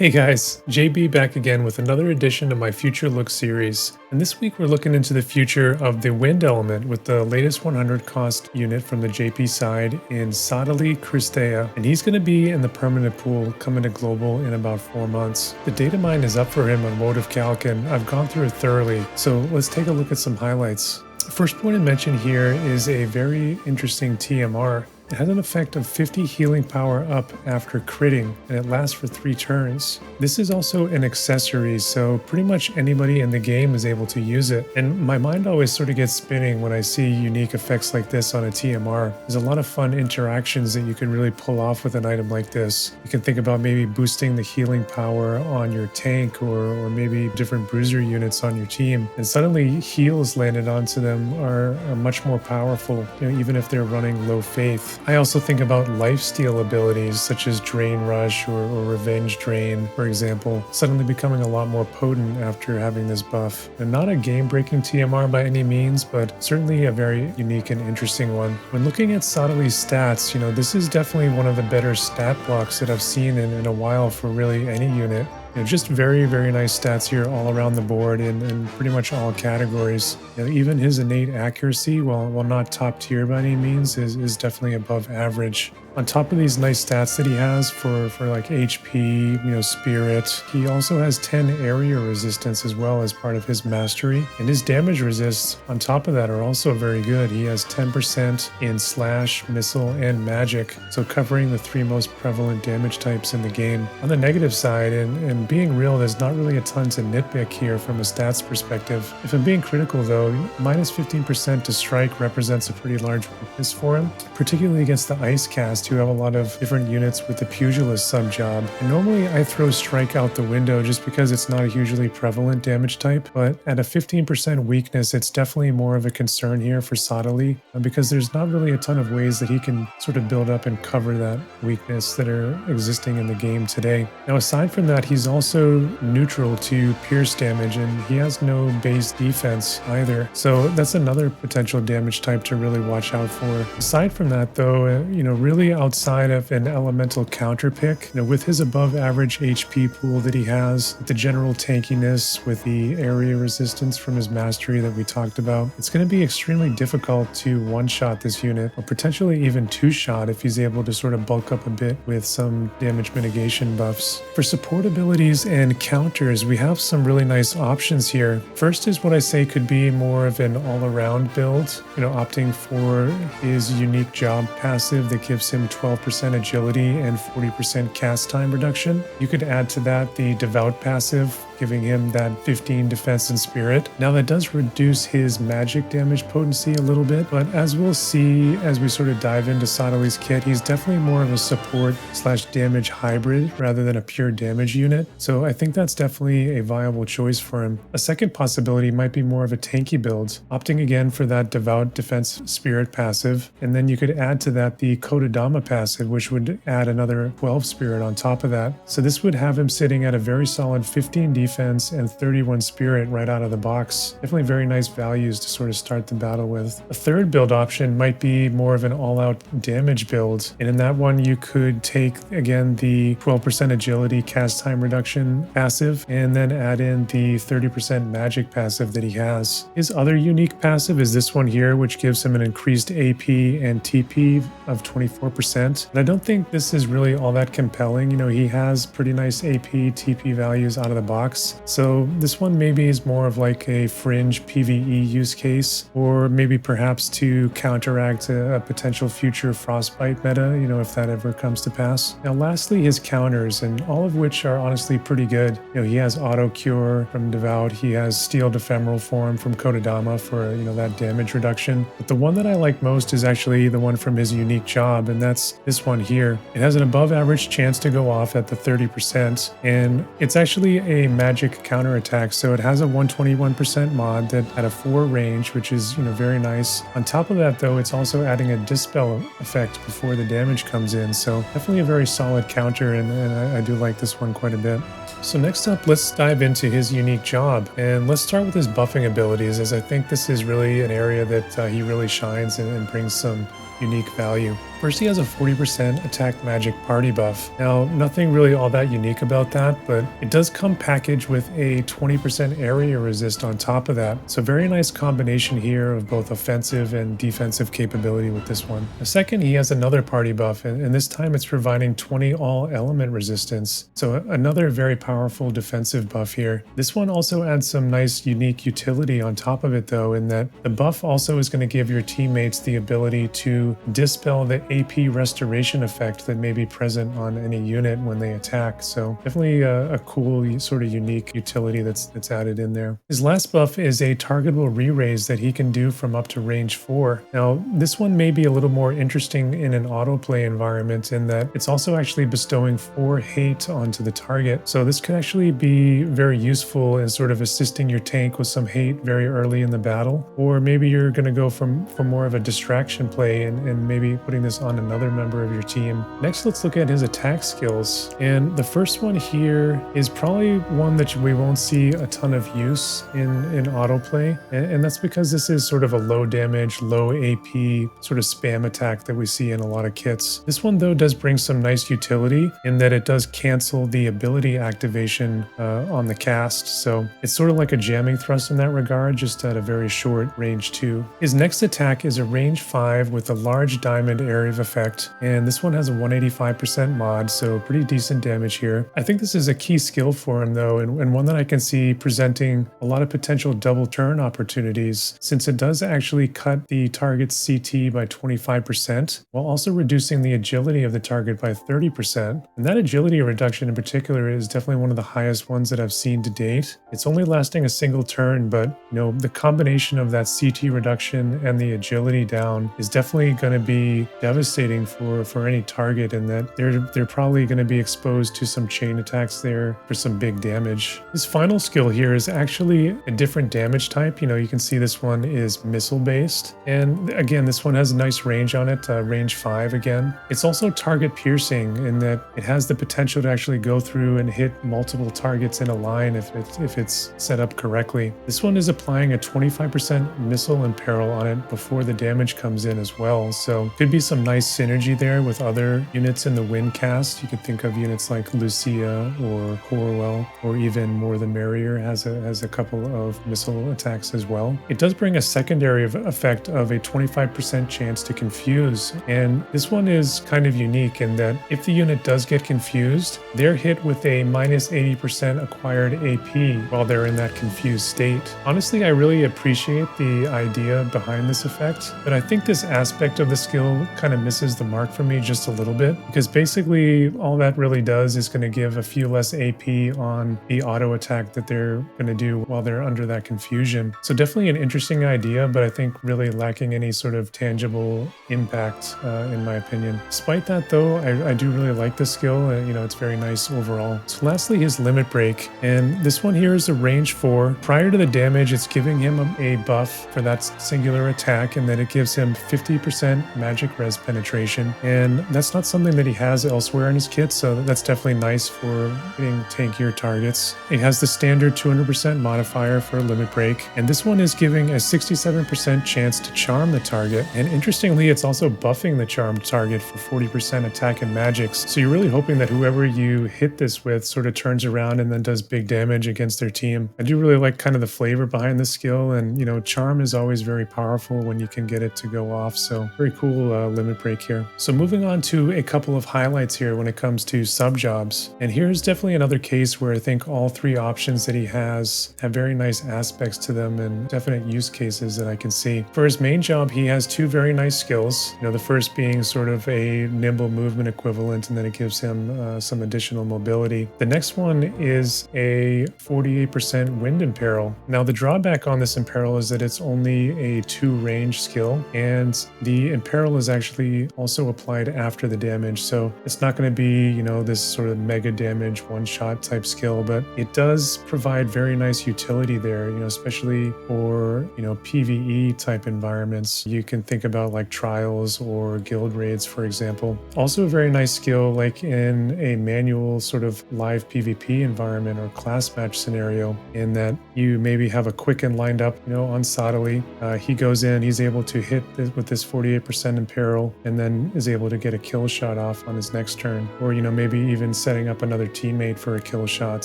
Hey guys, JB back again with another edition of my Future Look series. And this week we're looking into the future of the wind element with the latest 100 cost unit from the JP side in Sadali Crysthea. And he's going to be in the permanent pool coming to global in about 4 months. The data mine is up for him on WoTV and I've gone through it thoroughly. So let's take a look at some highlights. First point to mention here is a very interesting TMR. It has an effect of 50 healing power up after critting, and it lasts for 3 turns. This is also an accessory, so pretty much anybody in the game is able to use it. And my mind always sort of gets spinning when I see unique effects like this on a TMR. There's a lot of fun interactions that you can really pull off with an item like this. You can think about maybe boosting the healing power on your tank or maybe different bruiser units on your team. And suddenly heals landed onto them are much more powerful, even if they're running low faith. I also think about lifesteal abilities such as Drain Rush or Revenge Drain, for example, suddenly becoming a lot more potent after having this buff. And not a game-breaking TMR by any means, but certainly a very unique and interesting one. When looking at Sadali's stats, this is definitely one of the better stat blocks that I've seen in a while for really any unit. Just very, very nice stats here all around the board in pretty much all categories. Even his innate accuracy, while not top tier by any means, is definitely above average. On top of these nice stats that he has for like HP, spirit, he also has 10 area resistance as well as part of his mastery. And his damage resists on top of that are also very good. He has 10% in slash, missile, and magic, so covering the 3 most prevalent damage types in the game. On the negative side, and being real, there's not really a ton to nitpick here from a stats perspective. If I'm being critical though, minus 15% to strike represents a pretty large weakness for him, particularly against the Ice Cast, who have a lot of different units with the Pugilist sub-job. And normally I throw strike out the window just because it's not a hugely prevalent damage type, but at a 15% weakness, it's definitely more of a concern here for Sadali, because there's not really a ton of ways that he can sort of build up and cover that weakness that are existing in the game today. Now, aside from that, he's also neutral to pierce damage, and he has no base defense either. So that's another potential damage type to really watch out for. Aside from that though, really outside of an elemental counter pick, with his above average HP pool that he has, with the general tankiness, with the area resistance from his mastery that we talked about, it's going to be extremely difficult to one-shot this unit, or potentially even two-shot if he's able to sort of bulk up a bit with some damage mitigation buffs. For support abilities and counters, we have some really nice options here. First is what I say could be more of an all-around build, opting for his unique job passive that gives him 12% agility and 40% cast time reduction. You could add to that the Devout passive, giving him that 15 defense and spirit. Now that does reduce his magic damage potency a little bit, but as we'll see as we sort of dive into Sadali's kit, he's definitely more of a support / damage hybrid rather than a pure damage unit. So I think that's definitely a viable choice for him. A second possibility might be more of a tanky build, opting again for that Devout defense spirit passive, and then you could add to that the Kodadama passive, which would add another 12 spirit on top of that. So this would have him sitting at a very solid 15 defense and 31 spirit right out of the box. Definitely very nice values to sort of start the battle with. A third build option might be more of an all-out damage build, and in that one you could take again the 12% agility cast time reduction passive and then add in the 30% magic passive that he has. His other unique passive is this one here, which gives him an increased AP and TP of 24%. And I don't think this is really all that compelling. He has pretty nice AP, TP values out of the box. So this one maybe is more of like a fringe PvE use case, or maybe perhaps to counteract a potential future Frostbite meta, if that ever comes to pass. Now lastly, his counters, and all of which are honestly pretty good. He has Auto Cure from Devout, he has Steeled Ephemeral Form from Kodadama for, that damage reduction. But the one that I like most is actually the one from his unique job, and that's this one here. It has an above average chance to go off at the 30%, and it's actually a magic counterattack, so it has a 121% mod that at a 4 range, which is very nice. On top of that though, it's also adding a dispel effect before the damage comes in, so definitely a very solid counter, and I do like this one quite a bit. So next up, let's dive into his unique job, and let's start with his buffing abilities, as I think this is really an area that he really shines and brings some unique value. First, he has a 40% attack magic party buff. Now, nothing really all that unique about that, but it does come packaged with a 20% area resist on top of that. So very nice combination here of both offensive and defensive capability with this one. The second, he has another party buff, and this time it's providing 20 all element resistance. So another very powerful defensive buff here. This one also adds some nice unique utility on top of it though, in that the buff also is going to give your teammates the ability to dispel the AP restoration effect that may be present on any unit when they attack. So definitely a cool sort of unique utility that's added in there. His last buff is a targetable re-raise that he can do from up to range 4. Now this one may be a little more interesting in an autoplay environment in that it's also actually bestowing 4 hate onto the target. So this could actually be very useful in sort of assisting your tank with some hate very early in the battle, or maybe you're going to go for more of a distraction play and maybe putting this on another member of your team. Next, let's look at his attack skills. And the first one here is probably one that we won't see a ton of use in autoplay. And that's because this is sort of a low damage, low AP sort of spam attack that we see in a lot of kits. This one though does bring some nice utility in that it does cancel the ability activation on the cast. So it's sort of like a jamming thrust in that regard, just at a very short range 2. His next attack is a range 5 with a large diamond area of effect. And this one has a 185% mod, so pretty decent damage here. I think this is a key skill for him though, and one that I can see presenting a lot of potential double turn opportunities, since it does actually cut the target's CT by 25%, while also reducing the agility of the target by 30%. And that agility reduction in particular is definitely one of the highest ones that I've seen to date. It's only lasting a single turn, but the combination of that CT reduction and the agility down is definitely going to be devastating for any target, in that they're probably going to be exposed to some chain attacks there for some big damage. His final skill here is actually a different damage type. You can see this one is missile based, and again this one has a nice range on it, range 5 again. It's also target piercing in that it has the potential to actually go through and hit multiple targets in a line if it's set up correctly. This one is applying a 25% missile imperil on it before the damage comes in as well, so could be some nice synergy there with other units in the wind cast. You could think of units like Lucia or Corwell, or even More the Merrier has a couple of missile attacks as well. It does bring a secondary effect of a 25% chance to confuse, and this one is kind of unique in that if the unit does get confused, they're hit with a minus 80% acquired AP while they're in that confused state. Honestly, I really appreciate the idea behind this effect, but I think this aspect of the skill kind of misses the mark for me just a little bit, because basically all that really does is going to give a few less AP on the auto attack that they're going to do while they're under that confusion. So definitely an interesting idea, but I think really lacking any sort of tangible impact in my opinion. Despite that though, I do really like the skill. It's very nice overall. So lastly, his limit break, and this one here is a range 4. Prior to the damage, it's giving him a buff for that singular attack, and then it gives him 50% magic res penetration, and that's not something that he has elsewhere in his kit, so that's definitely nice for hitting tankier targets. It has the standard 200% modifier for limit break, and this one is giving a 67% chance to charm the target, and interestingly it's also buffing the charmed target for 40% attack and magics, so you're really hoping that whoever you hit this with sort of turns around and then does big damage against their team. I do really like kind of the flavor behind this skill, and charm is always very powerful when you can get it to go off, so very cool limit break here. So moving on to a couple of highlights here when it comes to sub jobs, and here's definitely another case where I think all 3 options that he has have very nice aspects to them and definite use cases that I can see. For his main job, he has 2 very nice skills, the first being sort of a nimble movement equivalent, and then it gives him some additional mobility. The next one is a 48% wind imperil. Now the drawback on this imperil is that it's only a 2 range skill, and the imperil is actually also applied after the damage, so it's not going to be this sort of mega damage one-shot type skill, but it does provide very nice utility there, especially for PvE type environments. You can think about like trials or guild raids, for example. Also a very nice skill like in a manual sort of live PvP environment or class match scenario, in that you maybe have a Quicken lined up on Sadali. He goes in, he's able to hit with this 48% imperil, imperil and then is able to get a kill shot off on his next turn, or maybe even setting up another teammate for a kill shot.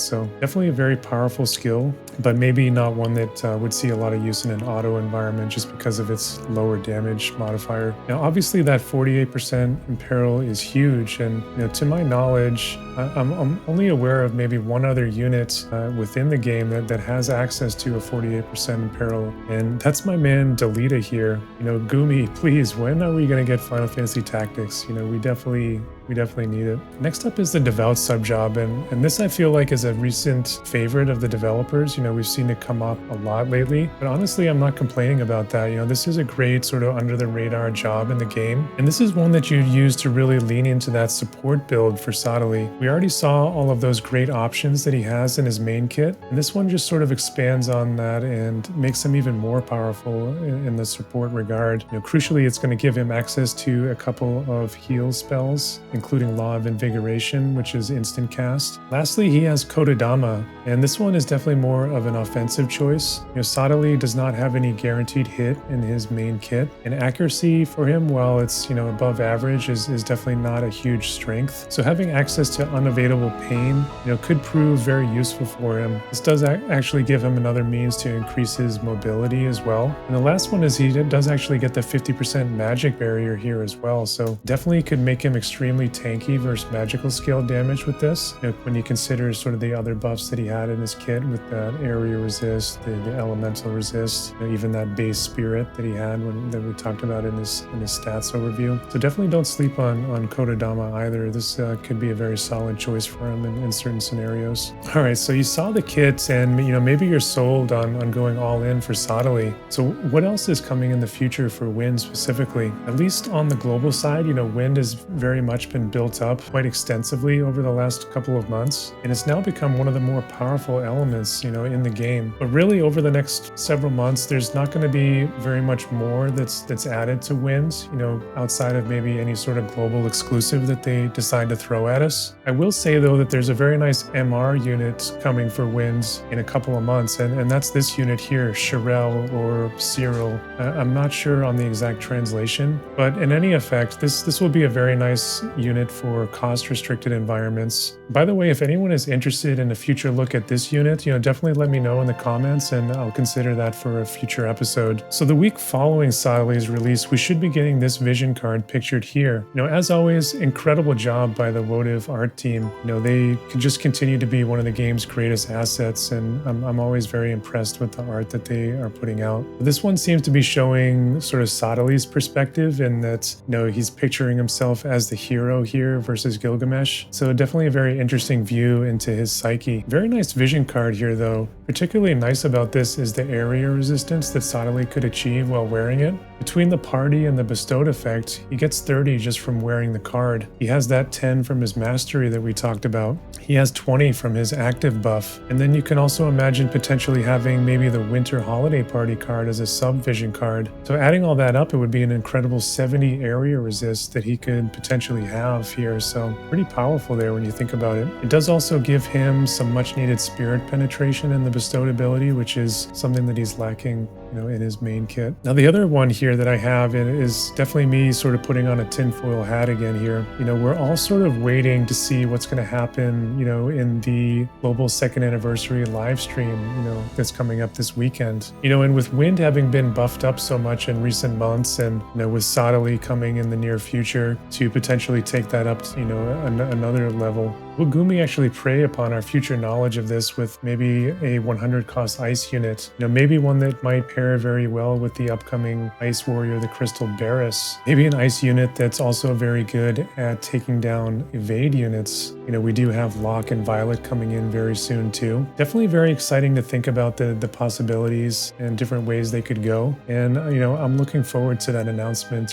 So definitely a very powerful skill, but maybe not one that would see a lot of use in an auto environment just because of its lower damage modifier. Now obviously that 48% imperil is huge, and to my knowledge I'm only aware of maybe one other unit within the game that has access to a 48% imperil, and that's my man Delita here. Gumi, please, when are we going to get Final Fantasy Tactics? We definitely need it. Next up is the Devout subjob, and this I feel like is a recent favorite of the developers. We've seen it come up a lot lately, but honestly I'm not complaining about that. This is a great sort of under the radar job in the game, and this is one that you'd use to really lean into that support build for Sadali. We already saw all of those great options that he has in his main kit, and this one just sort of expands on that and makes him even more powerful in the support regard. Crucially, it's going to give him access to a couple of heal spells, including Law of Invigoration, which is instant cast. Lastly, he has Kodadama, and this one is definitely more of an offensive choice. Sadali does not have any guaranteed hit in his main kit, and accuracy for him, while it's above average, is definitely not a huge strength. So having access to unavailable pain could prove very useful for him. This does actually give him another means to increase his mobility as well. And the last one is he does actually get the 50% magic barrier here as well, so definitely could make him extremely tanky versus magical scale damage with this. When you consider sort of the other buffs that he had in his kit with that area resist, the elemental resist, even that base spirit that he had that we talked about in his stats overview. So definitely don't sleep on Kodadama either. This could be a very solid choice for him in certain scenarios. All right, so you saw the kit, and maybe you're sold on going all in for Sadali. So what else is coming in the future for Wind specifically? At least on the global side, Wind has very much been built up quite extensively over the last couple of months, and it's now become one of the more powerful elements in the game. But really over the next several months there's not going to be very much more that's added to Wind, outside of maybe any sort of global exclusive that they decide to throw at us. I will say though that there's a very nice MR unit coming for Wind in a couple of months, and that's this unit here, Shirel or Cyril. I'm not sure on the exact translation, but in any effect this will be a very nice unit for cost restricted environments. By the way, if anyone is interested in a future look at this unit, definitely let me know in the comments and I'll consider that for a future episode. So the week following Sadali's release, we should be getting this vision card pictured here. As always, incredible job by the WoTV art team. They can just continue to be one of the game's greatest assets, and I'm always very impressed with the art that they are putting out. This one seems to be showing sort of Sadali's perspective in that, he's picturing himself as the hero here versus Gilgamesh. So definitely a very interesting view into his psyche. Very nice vision card here though. Particularly nice about this is the area resistance that Sadali could achieve while wearing it. Between the party and the bestowed effect, he gets 30 just from wearing the card. He has that 10 from his mastery that we talked about. He has 20 from his active buff. And then you can also imagine potentially having maybe the Winter Holiday Party card as a sub-vision card. So adding all that up, it would be an incredible 70 area resist that he could potentially have here. So pretty powerful there when you think about it. It does also give him some much needed spirit penetration in the bestowed ability, which is something that he's lacking in his main kit. Now the other one here that I have is definitely me sort of putting on a tinfoil hat again here. We're all sort of waiting to see what's going to happen, in the global 2nd anniversary live stream, that's coming up this weekend. And with Wind having been buffed up so much in recent months, and with Sadali coming in the near future to potentially take that up to, another level, will Gumi actually prey upon our future knowledge of this with maybe a 100 cost ice unit? Maybe one that might pair very well with the upcoming Ice Warrior, the Crystal Barris. Maybe an ice unit that's also very good at taking down evade units. We do have Locke and Violet coming in very soon too. Definitely very exciting to think about the possibilities and different ways they could go. And, I'm looking forward to that announcement,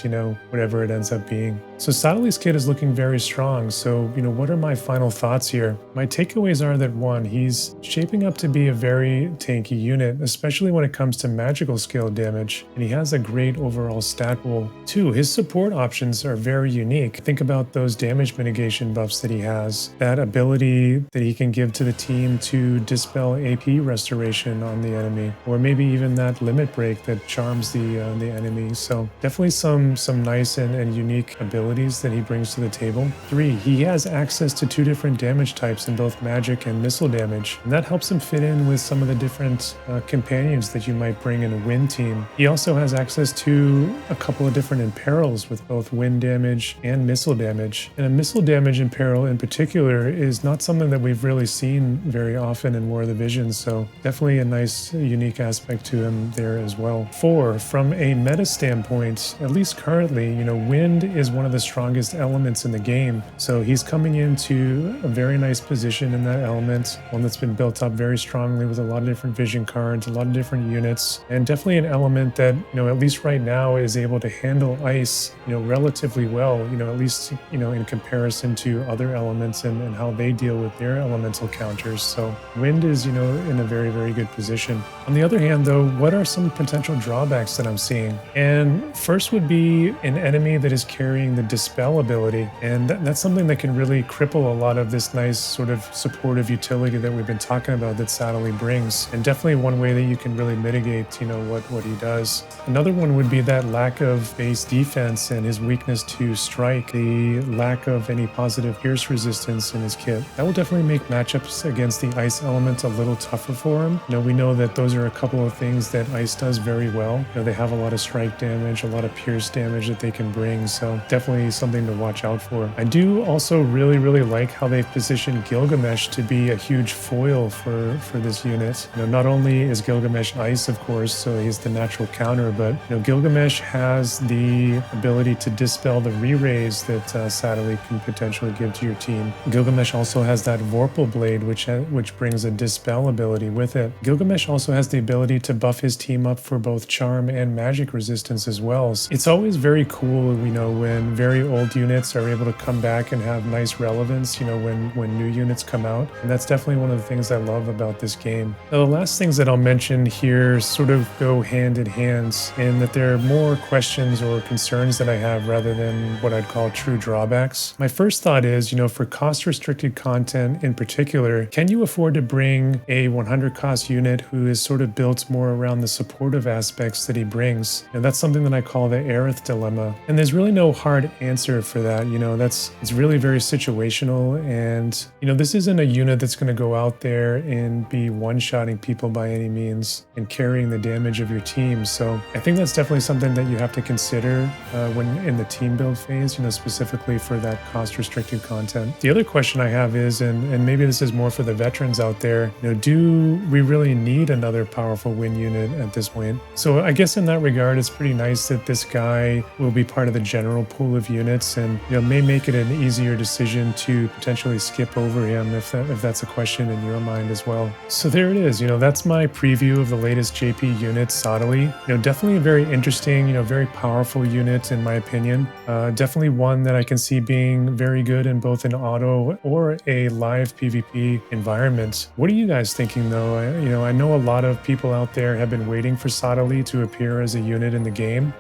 whatever it ends up being. So Sadali's kit is looking very strong. So, what are my final thoughts here? My takeaways are that 1, he's shaping up to be a very tanky unit, especially when it comes to magical scale damage, and he has a great overall stat pool. 2, his support options are very unique. Think about those damage mitigation buffs that he has. has that ability that he can give to the team to dispel AP restoration on the enemy, or maybe even that limit break that charms the enemy. So definitely some nice and unique abilities that he brings to the table. 3, he has access to 2 different damage types in both magic and missile damage, and that helps him fit in with some of the different companions that you might bring in a wind team. He also has access to a couple of different imperils with both wind damage and missile damage. And a missile damage imperil in particular is not something that we've really seen very often in War of the Visions, so definitely a nice unique aspect to him there as well. 4, from a meta standpoint, at least currently, wind is one of the strongest elements in the game, so he's coming into a very nice position in that element, one that's been built up very strongly with a lot of different vision cards, a lot of different units, and definitely an element that, at least right now is able to handle ice, relatively well, at least, in comparison to other elements and how they deal with their elemental counters. So wind is, in a very, very good position. On the other hand, though, what are some potential drawbacks that I'm seeing? And first would be an enemy that is carrying the dispel ability, and that's something that can really cripple a lot of this nice sort of supportive utility that we've been talking about that Sadali brings, and definitely one way that you can really mitigate, what he does. Another one would be that lack of base defense and his weakness to strike, the lack of any positive pierce resistance in his kit. That will definitely make matchups against the ice element a little tougher for him. We know that those are a couple of things that ice does very well. They have a lot of strike damage, a lot of pierce damage that they can bring, so definitely something to watch out for. I do also really, really like how they've positioned Gilgamesh to be a huge foil for this unit. Not only is Gilgamesh ice, of course, so he's the natural counter, but Gilgamesh has the ability to dispel the re-raise that Sadali can potentially give to your team. Gilgamesh also has that Vorpal Blade, which brings a dispel ability with it. Gilgamesh also has the ability to buff his team up for both charm and magic resistance as well. It's always very cool, when very old units are able to come back and have nice relevance, when new units come out. And that's definitely one of the things I love about this game. Now, the last things that I'll mention here sort of go hand in hand, in that there are more questions or concerns that I have rather than what I'd call true drawbacks. My first thought is, for cost-restricted content in particular, can you afford to bring a 100 cost unit who is sort of built more around the supportive aspects that he brings? And that's something that I call the Aerith dilemma. And there's really no hard answer for that. It's really very situational. And, this isn't a unit that's going to go out there and be one-shotting people by any means and carrying the damage of your team. So I think that's definitely something that you have to consider when in the team build phase, specifically for that cost-restricted content. The other question I have is, and maybe this is more for the veterans out there, do we really need another powerful wind unit at this point? So I guess in that regard, it's pretty nice that this guy will be part of the general pool of units, and may make it an easier decision to potentially skip over him if that's a question in your mind as well. So there it is. That's my preview of the latest JP unit, Sadali. Definitely a very interesting, very powerful unit in my opinion. Definitely one that I can see being very good in both an auto or a live PvP environment. What are you guys thinking though? I know a lot of people out there have been waiting for Sadali to appear as a unit in the game.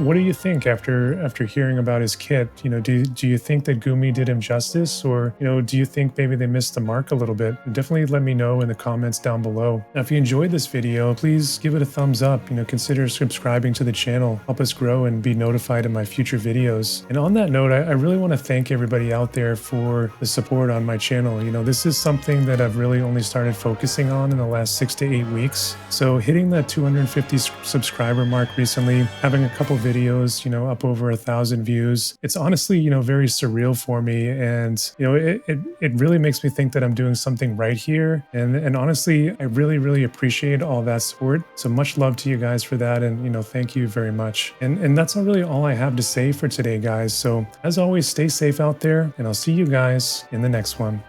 What do you think after hearing about his kit? Do you think that Gumi did him justice, or do you think maybe they missed the mark a little bit? Definitely let me know in the comments down below. Now, if you enjoyed this video, please give it a thumbs up. Consider subscribing to the channel. Help us grow and be notified of my future videos. And on that note, I really want to thank everybody out there for the support on my channel. This is something that I've really only started focusing on in the last 6 to 8 weeks. So hitting that 250 subscriber mark recently, having a couple videos, up over 1,000 views, it's honestly, very surreal for me. And, it really makes me think that I'm doing something right here. And honestly, I really, really appreciate all that support. So much love to you guys for that. And, thank you very much. And that's really all I have to say for today, guys. So as always, stay safe out there, and I'll see you guys in the next one.